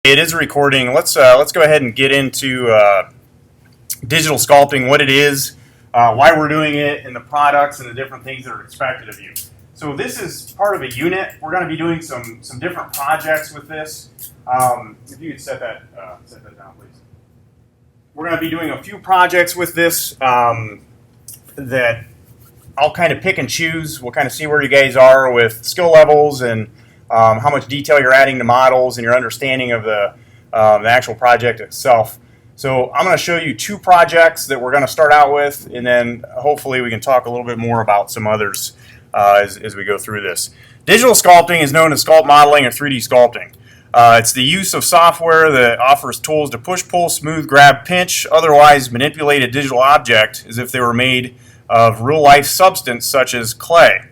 It is recording. Let's go ahead and get into digital sculpting, what it is, why we're doing it, and the products and the different things that are expected of you. So this is part of a unit. We're going to be doing some different projects with this. If you could set that down, please. We're going to be doing a few projects with this that I'll kind of pick and choose. We'll kind of see where you guys are with skill levels and how much detail you're adding to models and your understanding of the actual project itself. So I'm going to show you two projects that we're going to start out with, and then hopefully we can talk a little bit more about some others as we go through this. Digital sculpting is known as sculpt modeling or 3D sculpting. It's the use of software that offers tools to push, pull, smooth, grab, pinch, otherwise manipulate a digital object as if they were made of real-life substance such as clay.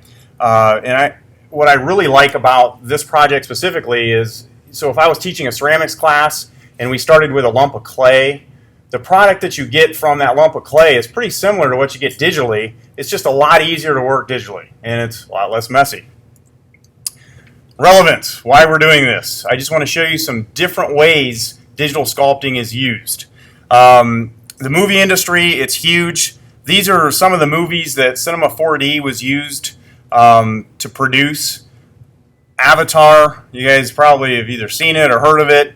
What I really like about this project specifically is, so if I was teaching a ceramics class and we started with a lump of clay, the product that you get from that lump of clay is pretty similar to what you get digitally. It's just a lot easier to work digitally, and it's a lot less messy. Relevance, why we're doing this. I just want to show you some different ways digital sculpting is used. The movie industry, it's huge. These are some of the movies that Cinema 4D was used to produce. Avatar, you guys probably have either seen it or heard of it.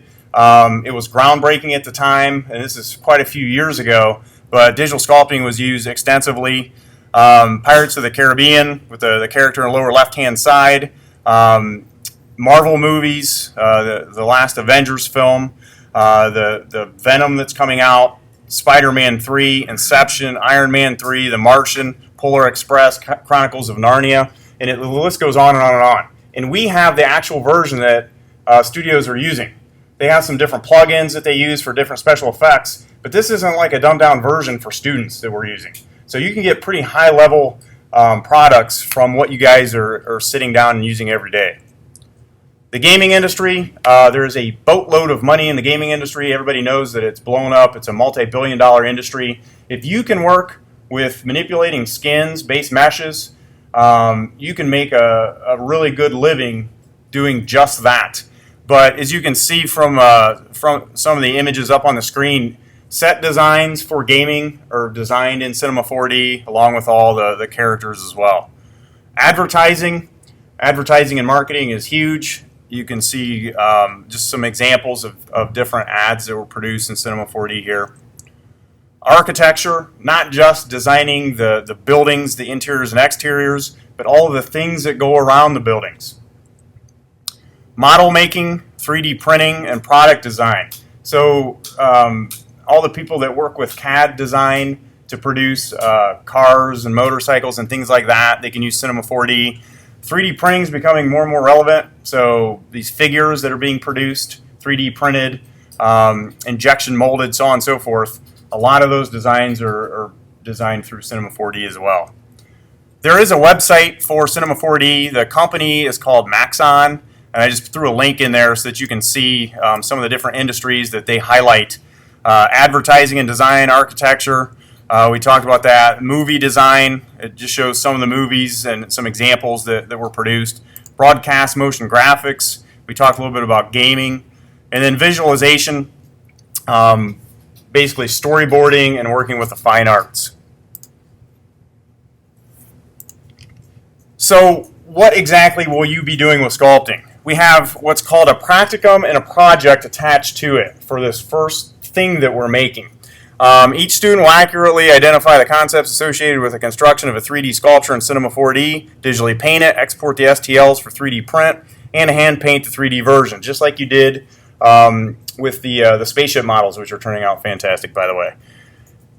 It was groundbreaking at the time, and this is quite a few years ago, but digital sculpting was used extensively. Pirates of the Caribbean, with the character in the lower left-hand side. Marvel movies, the last Avengers film, the Venom that's coming out, Spider-Man 3, Inception, Iron Man 3, The Martian, Polar Express, Chronicles of Narnia, and the list goes on and on and on. And we have the actual version that studios are using. They have some different plugins that they use for different special effects, but this isn't like a dumbed-down version for students that we're using. So you can get pretty high-level products from what you guys are sitting down and using every day. The gaming industry, there's a boatload of money in the gaming industry. Everybody knows that it's blown up. It's a multi-billion-dollar industry. If you can work with manipulating skins, base meshes, you can make a really good living doing just that. But as you can see from some of the images up on the screen, set designs for gaming are designed in Cinema 4D along with all the characters as well. Advertising and marketing is huge. You can see just some examples of different ads that were produced in Cinema 4D here. Architecture, not just designing the buildings, the interiors and exteriors, but all of the things that go around the buildings. Model making, 3D printing, and product design. So all the people that work with CAD design to produce cars and motorcycles and things like that, they can use Cinema 4D. 3D printing is becoming more and more relevant. So these figures that are being produced, 3D printed, injection molded, so on and so forth, a lot of those designs are designed through Cinema 4D as well. There is a website for Cinema 4D. The company is called Maxon, and I just threw a link in there so that you can see some of the different industries that they highlight. Advertising and design, architecture, we talked about that. Movie design, it just shows some of the movies and some examples that were produced. Broadcast motion graphics, we talked a little bit about gaming. And then visualization, basically storyboarding and working with the fine arts. So what exactly will you be doing with sculpting? We have what's called a practicum and a project attached to it for this first thing that we're making. Each student will accurately identify the concepts associated with the construction of a 3D sculpture in Cinema 4D, digitally paint it, export the STLs for 3D print, and hand paint the 3D version, just like you did with the spaceship models, which are turning out fantastic, by the way.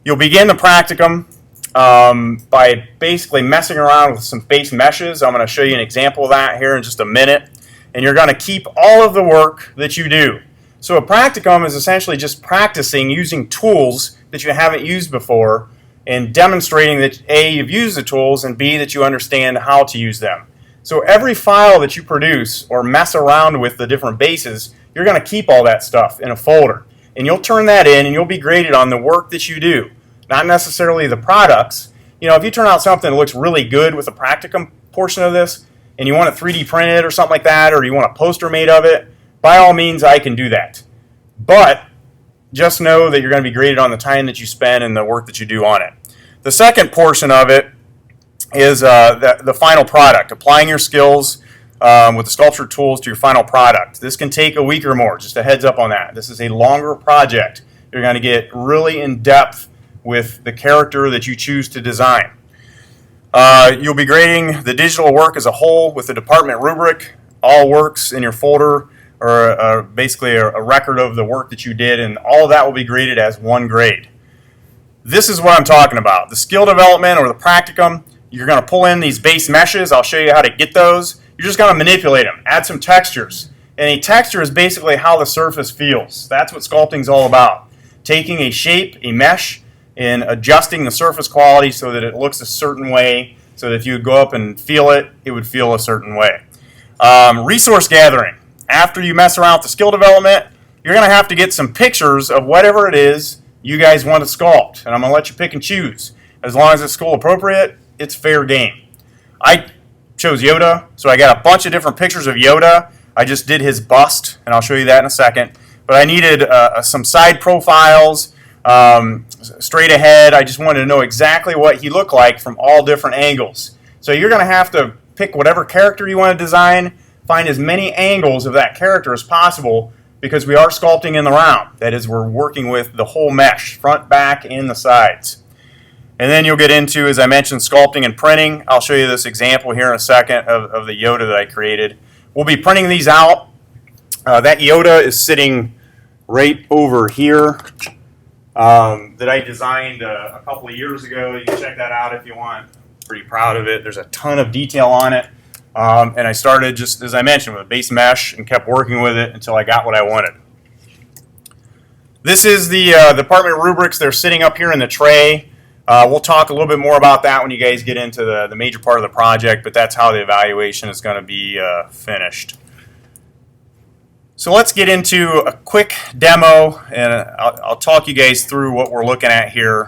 You'll begin the practicum by basically messing around with some base meshes. I'm going to show you an example of that here in just a minute. And you're going to keep all of the work that you do. So a practicum is essentially just practicing using tools that you haven't used before and demonstrating that A, you've used the tools, and B, that you understand how to use them. So every file that you produce or mess around with the different bases, you're going to keep all that stuff in a folder. And you'll turn that in and you'll be graded on the work that you do, not necessarily the products. You know, if you turn out something that looks really good with the practicum portion of this, and you want it 3D printed or something like that, or you want a poster made of it, by all means, I can do that. but just know that you're going to be graded on the time that you spend and the work that you do on it. The second portion of it is the final product, applying your skills with the sculpture tools to your final product. This can take a week or more, just a heads up on that. This is a longer project. You're going to get really in depth with the character that you choose to design. You'll be grading the digital work as a whole with the department rubric. All works in your folder are basically a record of the work that you did, and all of that will be graded as one grade. This is what I'm talking about. The skill development or the practicum, you're going to pull in these base meshes. I'll show you how to get those. You're just going to manipulate them, add some textures. And a texture is basically how the surface feels. That's what sculpting is all about. Taking a shape, a mesh, and adjusting the surface quality so that it looks a certain way, so that if you would go up and feel it, it would feel a certain way. Resource gathering. After you mess around with the skill development, you're going to have to get some pictures of whatever it is you guys want to sculpt. And I'm going to let you pick and choose. As long as it's school appropriate, it's fair game. I chose Yoda, so I got a bunch of different pictures of Yoda. I just did his bust, and I'll show you that in a second. But I needed some side profiles, straight ahead. I just wanted to know exactly what he looked like from all different angles. So you're going to have to pick whatever character you want to design, find as many angles of that character as possible, because we are sculpting in the round. That is, we're working with the whole mesh, front, back, and the sides. And then you'll get into, as I mentioned, sculpting and printing. I'll show you this example here in a second of the Yoda that I created. We'll be printing these out. That Yoda is sitting right over here that I designed a couple of years ago. You can check that out if you want. Pretty proud of it. There's a ton of detail on it. And I started, just as I mentioned, with a base mesh and kept working with it until I got what I wanted. This is the department rubrics. They're sitting up here in the tray. We'll talk a little bit more about that when you guys get into the major part of the project, but that's how the evaluation is going to be finished. So let's get into a quick demo, and I'll talk you guys through what we're looking at here.